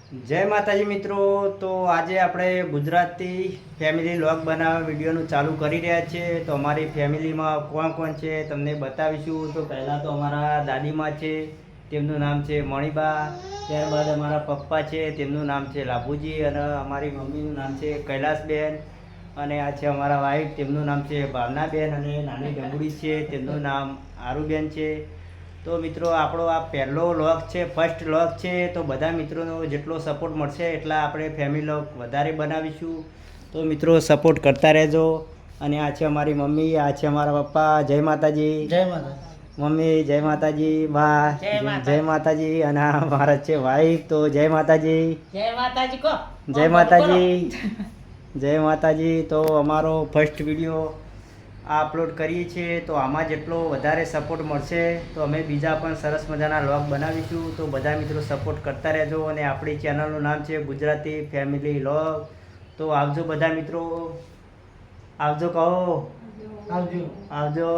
જય માતાજી મિત્રો. તો આજે આપણે ગુજરાતી ફેમિલી વ્લોગ બનાવવા વિડીયોનું ચાલુ કરી રહ્યા છીએ. તો અમારી ફેમિલીમાં કોણ કોણ છે તમને બતાવીશું. તો પહેલાં તો અમારા દાદીમા છે, તેમનું નામ છે મણિબા. ત્યારબાદ અમારા પપ્પા છે, તેમનું નામ છે લાભુજી. અને અમારી મમ્મીનું નામ છે કૈલાસબેન. અને આ છે અમારા વાઈફ, તેમનું નામ છે ભાવનાબેન. અને નાની ડમુડી છે, તેમનું નામ આરુબેન છે. તો મિત્રો આપણો આ પહેલો વ્લોગ છે, ફર્સ્ટ વ્લોગ છે. તો બધા મિત્રોનો જેટલો સપોર્ટ મળશે એટલા આપણે ફેમિલી વ્લોગ વધારે બનાવીશું. તો મિત્રો સપોર્ટ કરતા રહેજો. અને આ છે અમારી મમ્મી, આ છે અમારા પપ્પા. જય માતાજી. જય માતા. મમ્મી જય માતાજી. બા જય માતાજી. અને આ મારા છે વાઈફ. તો જય માતાજી. જય માતાજી કો. જય માતાજી. જય માતાજી. તો અમારો ફર્સ્ટ વિડીયો આ અપલોડ કરીએ છીએ. તો આમાં જેટલો વધારે સપોર્ટ મળશે તો અમે બીજા પણ સરસ મજાના વ્લોગ બનાવીશું. તો બધા મિત્રો સપોર્ટ કરતા રહેજો. અને આપણી ચેનલનું નામ છે ગુજરાતી ફેમિલી વ્લોગ. તો આવજો બધા મિત્રો, આવજો કહો. આવજો. આવજો.